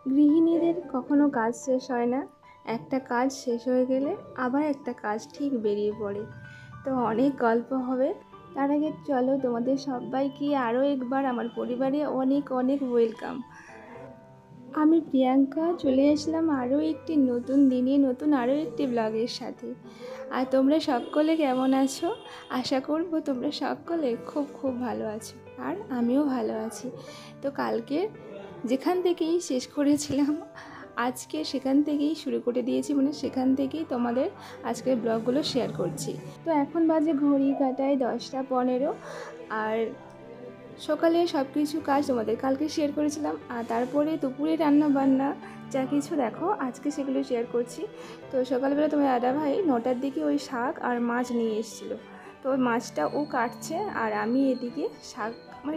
গৃহিণীদের কখনো কাজ শেষ হয় না। একটা কাজ শেষ হয়ে গেলে আবার একটা কাজ ঠিক বেরিয়ে পড়ে। তো অনেক গল্প হবে। তার আগে চলো তোমাদের সবাইকে আরও একবার আমার পরিবারে অনেক অনেক ওয়েলকাম। আমি প্রিয়াঙ্কা চলে আসলাম আরও একটি নতুন দিনে নতুন আরও একটি ব্লগের সাথে। আর তোমরা সকলে কেমন আছো? আশা করবো তোমরা সকলে খুব খুব ভালো আছো, আর আমিও ভালো আছি। তো কালকে যেখান থেকেই শেষ করেছিলাম আজকে সেখান থেকেই শুরু করে দিয়েছি, মানে সেখান থেকেই তোমাদের আজকের ব্লগগুলো শেয়ার করছি। তো এখন বাজে ঘড়ি কাটায় 10টা 15। আর সকালে সব কিছু কাজ তোমাদের কালকে শেয়ার করেছিলাম, আর তারপরে দুপুরে রান্না বান্না যা কিছু দেখো আজকে সেগুলো শেয়ার করছি। তো সকালবেলা তোমার দাদা ভাই 9টার দিকে ওই শাক আর মাছ নিয়ে এসেছিলো। তো ওই মাছটা ও কাটছে আর আমি এদিকে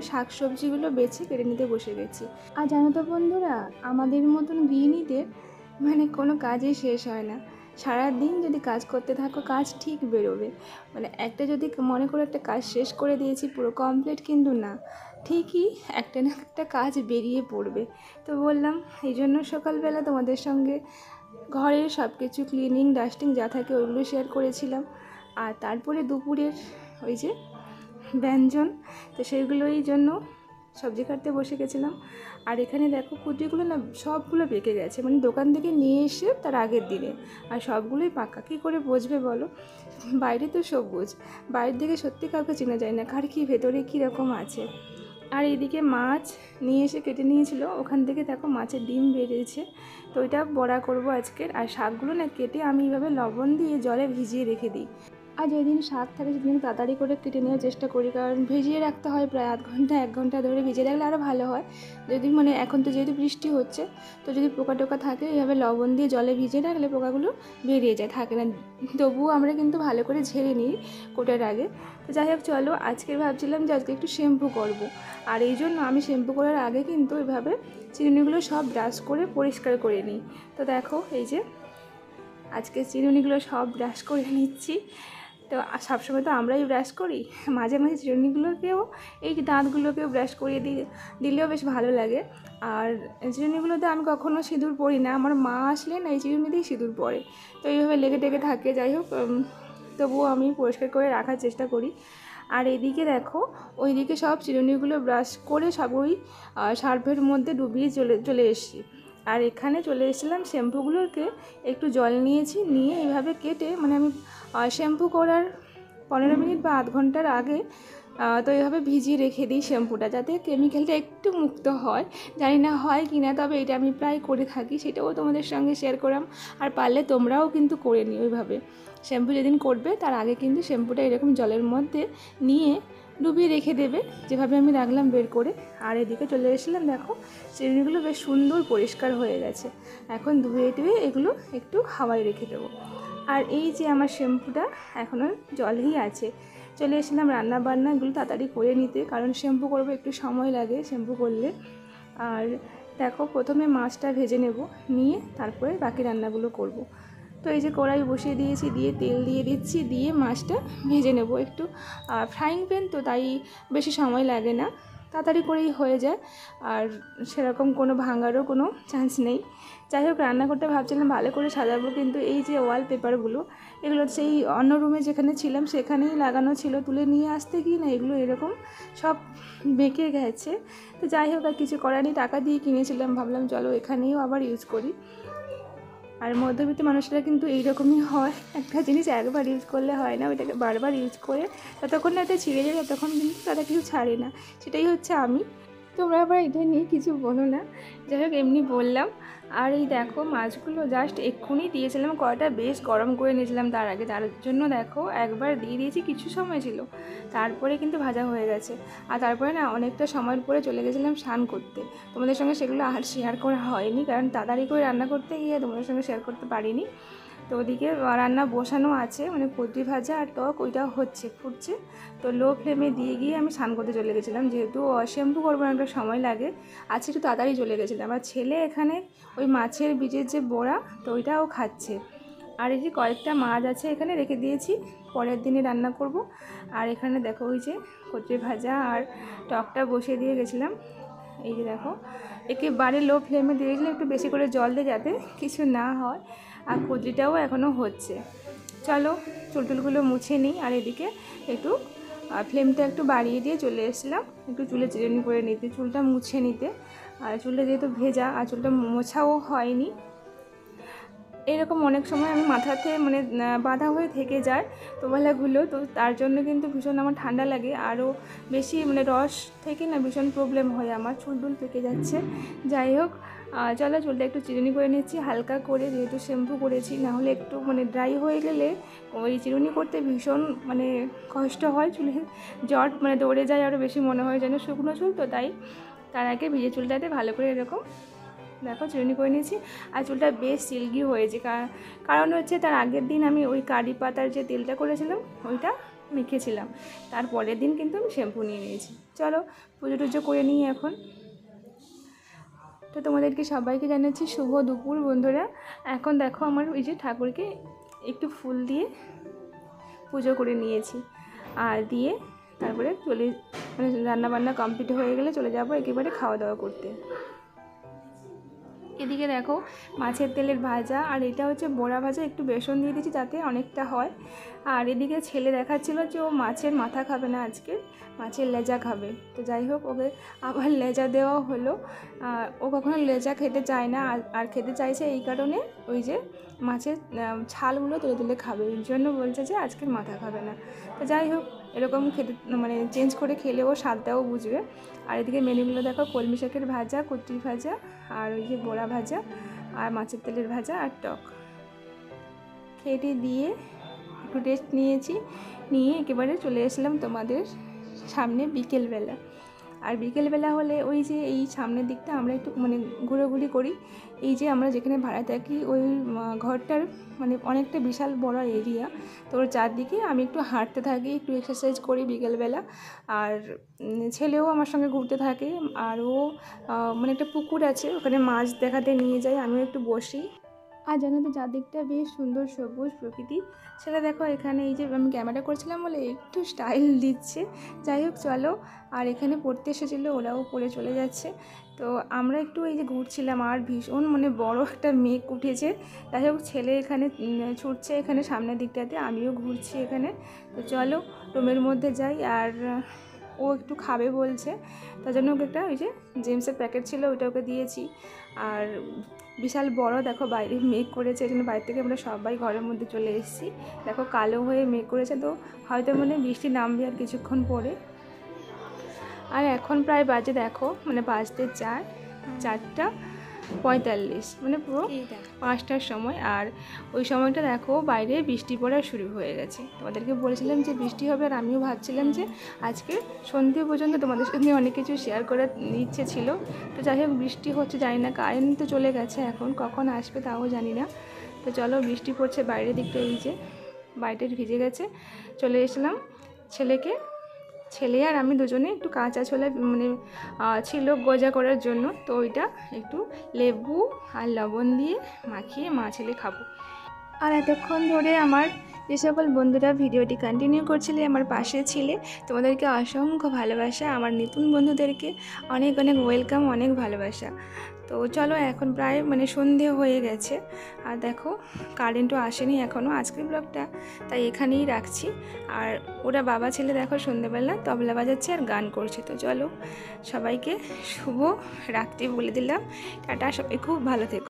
শাক সবজিগুলো বেছে কেটে নিতে বসে গেছি। আর জানো তো বন্ধুরা, আমাদের মতন গৃহিণীদের কোনো কাজই শেষ হয় না। সারাদিন যদি কাজ করতে থাকো কাজ ঠিক বেরোবে। একটা যদি মনে করে একটা কাজ শেষ করে দিয়েছি পুরো কমপ্লিট, কিন্তু না, ঠিকই একটা না একটা কাজ বেরিয়ে পড়বে। তো বললাম এই জন্য সকালবেলা তোমাদের সঙ্গে ঘরের সব কিছু ক্লিনিং ডাস্টিং যা থাকে ওইগুলো শেয়ার করেছিলাম। আর তারপরে দুপুরের ওই যে ব্যঞ্জন, তো সেইগুলোই জন্য সবজি কাটতে বসে গেছিলাম। আর এখানে দেখো কুটিগুলো না সবগুলো পেকে গেছে, দোকান থেকে নিয়ে এসে তার আগের দিনে। আর সবগুলোই পাকা, কী করে বুঝবে বলো? বাইরে তো সবুজ, বাইরের দিকে সত্যি কাউকে চেনা যায় না কার কি ভেতরে কীরকম আছে। আর এইদিকে মাছ নিয়ে এসে কেটে নিয়েছিল, ওখান থেকে দেখো মাছের ডিম বেরিয়েছে। তো ওইটা বড়া করবো আজকের। আর শাকগুলো না কেটে আমি এইভাবে লবণ দিয়ে জলে ভিজিয়ে রেখে দিই। আর যেদিন শাক থাকে সেদিন তাড়াতাড়ি করে কেটে নেওয়ার চেষ্টা করি, কারণ ভিজিয়ে রাখতে হয় প্রায় আধ ঘন্টা 1 ঘন্টা ধরে। ভিজিয়ে রাখলে আরও ভালো হয়। যদি এখন তো যেহেতু বৃষ্টি হচ্ছে, তো যদি পোকা টোকা থাকে এইভাবে লবণ দিয়ে জলে ভিজিয়ে রাখলে পোকাগুলো বেরিয়ে যায়, থাকে না। তবুও আমরা কিন্তু ভালো করে ঝেড়ে নিই কোটার আগে। তো যাই হোক চলো, আজকে ভাবছিলাম যে আজকে একটু শ্যাম্পু করব। আর এই জন্য আমি শ্যাম্পু করার আগে কিন্তু এইভাবে চিরুনিগুলো সব ব্রাশ করে পরিষ্কার করে নিই। তো দেখো এই যে আজকে চিরুনিগুলো সব ব্রাশ করে নিচ্ছি। তো সবসময় তো আমরাই ব্রাশ করি, মাঝে মাঝে চিরুনিগুলোকেও এই দাঁতগুলোকেও ব্রাশ করিয়ে দিলেও বেশ ভালো লাগে। আর চিরুনিগুলোতে আমি কখনও সিঁদুর পরি না, আমার মা আসলে না এই চিরুনিতেই সিঁদুর পরে। তো এইভাবে লেগে টেগে থাকে। যাই হোক, তবুও আমি পরিষ্কার করে রাখার চেষ্টা করি। আর এদিকে দেখো ওইদিকে সব চিরুনিগুলো ব্রাশ করে সব ওই সার্ফের মধ্যে ডুবিয়ে চলে এসেছি। আর এখানে চলে এসেছিলাম শ্যাম্পুগুলোকে একটু জল নিয়েছি, নিয়ে এইভাবে কেটে আমি শ্যাম্পু করার 15 মিনিট বা আধ ঘন্টার আগে তো এইভাবে ভিজিয়ে রেখে দিই শ্যাম্পুটা, যাতে কেমিক্যালটা একটু মুক্ত হয়। জানি না হয় কি না, তবে এটা আমি প্রায় করে থাকি, সেটাও তোমাদের সঙ্গে শেয়ার করলাম। আর পারলে তোমরাও কিন্তু করে নিও ওইভাবে। শ্যাম্পু যেদিন করবে তার আগে কিন্তু শ্যাম্পুটা এরকম জলের মধ্যে নিয়ে ডুবিয়ে রেখে দেবে, যেভাবে আমি রাখলাম বের করে। আর এদিকে চলে এসেছিলাম, দেখো চিরুনিগুলো বেশ সুন্দর পরিষ্কার হয়ে গেছে। এখন ধুয়ে টুয়ে এগুলো একটু হাওয়ায় রেখে দেবো। আর এই যে আমার শ্যাম্পুটা এখনও জলেই আছে। চলে এসেছিলাম রান্না বান্নাগুলো তাড়াতাড়ি করে নিতে, কারণ শ্যাম্পু করবো একটু সময় লাগে শ্যাম্পু করলে। আর দেখো প্রথমে মাছটা ভেজে নেব, নিয়ে তারপরে বাকি রান্নাগুলো করব। তো এই যে কড়াই বসিয়ে দিয়েছি, দিয়ে তেল দিয়ে দিচ্ছি, দিয়ে মাছটা ভেজে নেব একটু। ফ্রাইং প্যান তো, তাই বেশি সময় লাগে না, তাড়াতাড়ি করেই হয়ে যায়। আর সেরকম কোনো ভাঙারও কোনো চান্স নেই। যাই হোক, রান্নাঘরটা ভাবছিলাম ভালো করে সাজাবো, কিন্তু এই যে ওয়ালপেপারগুলো, এগুলো সেই অন্য রুমে যেখানে ছিলাম সেখানেই লাগানো ছিল, তুলে নিয়ে আসতে গিয়ে না এগুলো এরকম সব বেঁকে গেছে। তো যাই হোক, আর কিছু করার নেই, টাকা দিয়ে কিনেছিলাম, ভাবলাম চলো এখানেও আবার ইউজ করি। আর মধ্যবিত্ত মানুষরা কিন্তু এইরকমই হয়, একটা জিনিস একবার ইউজ করলে হয় না, ওইটাকে বারবার ইউজ করে ততক্ষণ না এটা ছিঁড়ে যায় ততক্ষণ কিন্তু তারা কিছু ছাড়ে না। সেটাই হচ্ছে আমি। তোমরা আবার এটা নিয়ে কিছু বলো না। যাই হোক, এমনি বললাম। আর এই দেখো মাছগুলো জাস্ট এক্ষুনি দিয়েছিলাম, কড়াটা বেশ গরম করে নিয়েছিলাম তার আগে, তার জন্য দেখো একবার দিয়ে দিয়েছি, কিছু সময় ছিল, তারপরে কিন্তু ভাজা হয়ে গেছে। আর তারপরে না অনেকটা সময়ের পরে চলে গেছিলাম স্নান করতে। তোমাদের সঙ্গে সেগুলো আর শেয়ার করা হয়নি, কারণ তাড়াতাড়ি করে রান্না করতে গিয়ে তোমাদের সঙ্গে শেয়ার করতে পারিনি। তো ওদিকে রান্না বসানো আছে, কুদরি ভাজা আর টক ওইটা হচ্ছে, ফুটছে। তো লো ফ্লেমে দিয়ে গিয়ে আমি স্নান করতে চলে গেছিলাম, যেহেতু শ্যাম্পু করবো না, একটা সময় লাগে। আজকে একটু তাড়াতাড়ি চলে গেছিলাম। আর ছেলে এখানে ওই মাছের বীজের যে বড়া, তো ওইটাও খাচ্ছে। আর এই যে কয়েকটা মাছ আছে এখানে রেখে দিয়েছি, পরের দিনে রান্না করব। আর এখানে দেখো ওই যে কচুরি ভাজা আর টকটা বসিয়ে দিয়ে গেছিলাম। এই যে দেখো একেবারে লো ফ্লেমে দিয়েছিলাম, একটু বেশি করে জল দিয়ে যাতে কিছু না হয়। আর কুদ্রিটাও এখনও হচ্ছে। চলো চুলটুলগুলো মুছে নিই। আর এদিকে একটু ফ্লেমটা একটু বাড়িয়ে দিয়ে চলে এসেছিলাম একটু চুলে চিরুনি করে নিতে, চুলটা মুছে নিতে। আর চুলটা যেহেতু ভেজা আর চুলটা মোছাও হয়নি, এরকম অনেক সময় আমি মাথাতে মানে বাঁধা হয়ে থেকে যায় তোয়ালাগুলো, তো তার জন্য কিন্তু ভীষণ আমার ঠান্ডা লাগে, আরও বেশি মানে রস থেকে না ভীষণ প্রবলেম হয়, আমার চুল টুল পেকে যাচ্ছে। যাই হোক, চলো চুলটা একটু চিরুনি করে নিচ্ছি হালকা করে, যেহেতু শ্যাম্পু করেছি, নাহলে একটু মানে ড্রাই হয়ে গেলে ওই চিরুনি করতে ভীষণ মানে কষ্ট হয়, চুলে জট মানে দৌড়ে যায়, আরও বেশি মনে হয় যেন শুকনো চুল। তো তাই তার আগে ভিজে চুলটাতে ভালো করে এরকম দেখো চিরুনি করে নিয়েছি। আর চুলটা বেশ সিল্কি হয়েছে, কারণ হচ্ছে তার আগের দিন আমি ওই কারি পাতার যে তেলটা করেছিলাম ওইটা মেখেছিলাম, তার পরের দিন কিন্তু আমি শ্যাম্পু নিয়ে নিয়েছি। চলো পুজো টুজো করে নিই এখন। তো তোমাদেরকে সবাইকে জানাচ্ছি শুভ দুপুর বন্ধুরা। এখন দেখো আমার ওই যে ঠাকুরকে একটু ফুল দিয়ে পুজো করে নিয়েছি, আর দিয়ে তারপরে মানে রান্নাবান্না কমপ্লিট হয়ে গেলে চলে যাব একেবারে খাওয়া দাওয়া করতে। এদিকে দেখো মাছের তেলের ভাজা, আর এটা হচ্ছে বড়া ভাজা, একটু বেসন দিয়ে দিয়েছি যাতে অনেকটা হয়। আর এদিকে ছেলে দেখাচ্ছিল যে ও মাছের মাথা খাবে না, আজকে মাছের লেজা খাবে। তো যাই হোক, ওকে আবার লেজা দেওয়া হলো। ও কখনো লেজা খেতে চায় না, আর খেতে চাইছে এই কারণে ওই যে মাছের ছালগুলো তুলে তুলে খাবে, এর জন্য বলছে যে আজকের মাথা খাবে না। তো যাই হোক, এরকম খেতে মানে চেঞ্জ করে খেলেও স্বাদটাও বুঝবে। আর এদিকে মেনুগুলো দেখো, কলমি শাকের ভাজা, কুট্টি ভাজা, আর ওই যে বড়া ভাজা, আর মাছের তেলের ভাজা, আর টক। খেয়ে দিয়ে একটু রেস্ট নিয়ে একেবারে চলে এসলাম তোমাদের সামনে বিকেলবেলা। আর বিকেলবেলা হলে ওই যে এই সামনের দিকটা আমরা একটু মানে ঘোরাঘুরি করি। এই যে আমরা যেখানে ভাড়া থাকি ওই ঘরটার মানে অনেকটা বিশাল বড় এরিয়া, তো ওর চারদিকে আমি একটু হাঁটতে থাকি, একটু এক্সারসাইজ করি বিকেলবেলা। আর ছেলেও আমার সঙ্গে ঘুরতে থাকে। আর ও মানে একটা পুকুর আছে, ওখানে মাছ দেখাতে নিয়ে যায়, আমিও একটু বসি। আর জানো তো চারদিকটা বেশ সুন্দর সবুজ প্রকৃতি। সেটা দেখো এখানে এই যে আমি ক্যামেরা করছিলাম বলে একটু স্টাইল দিচ্ছে। যাই হোক চলো, আর এখানে পড়তে এসেছিলো, ওরাও পড়ে চলে যাচ্ছে। তো আমরা একটু এই যে ঘুরছিলাম, আর ভীষণ মানে বড় একটা মেঘ উঠেছে। যাই হোক, ছেলে এখানে ছুটছে এখানে সামনের দিকটাতে, আমিও ঘুরছি এখানে। তো চলো রুমের মধ্যে যাই। আর ও একটু খাবে বলছে, তার জন্য ওকে একটা ওই যে জেমসের প্যাকেট ছিল ওইটা ওকে দিয়েছি। আর বিশাল বড় দেখো বাইরে মেঘ করেছে, এই জন্য বাইরে থেকে আমরা সবাই ঘরের মধ্যে চলে এসেছি। দেখো কালো হয়ে মেঘ করেছে, তো হয়তো মানে বৃষ্টি নামবে আর কিছুক্ষণ পরে। আর এখন প্রায় বাজে দেখো মানে বাজতে 4:45, মানে পুরো 5টার সময়। আর ওই সময়টা দেখো বাইরে বৃষ্টি পড়া শুরু হয়ে গেছে। তোমাদেরকে বলেছিলাম যে বৃষ্টি হবে, আর আমিও ভাবছিলাম যে আজকে সন্ধ্যে পর্যন্ত তোমাদের সঙ্গে অনেক কিছু শেয়ার করার ইচ্ছে ছিল। তো যাই হোক, বৃষ্টি হচ্ছে, জানি না, কারেন্ট তো চলে গেছে, এখন কখন আসবে তাও জানি না। তো চলো বৃষ্টি পড়ছে বাইরের দিকটা, এই যে বাইরেটা ভিজে গেছে। চলে এসলাম, ছেলে আর আমি দুজনে একটু কাঁচা ছোলা মানে ছিল গজা করার জন্য, তো ওইটা একটু লেবু আর লবণ দিয়ে মাখিয়ে মা ছেলে খাবো। আর এতক্ষণ ধরে আমার যে সকল বন্ধুরা ভিডিওটি কন্টিনিউ করছিলে, আমার পাশে ছিলে, তোমাদেরকে অসংখ্য ভালোবাসা। আমার নতুন বন্ধুদেরকে অনেক অনেক ওয়েলকাম, অনেক ভালোবাসা। তো চলো এখন প্রায় মানে সন্ধে হয়ে গেছে, আর দেখো কারেন্টও আসেনি এখনও আজকের ব্লগটা তাই এখানেই রাখছি। আর ওরা বাবা ছেলে দেখো সন্ধেবেলা তবলা বাজাচ্ছে আর গান করছে। তো চলো সবাইকে শুভ রাত্রি বলে দিলাম, টাটা, সবাই খুব ভালো থেকো।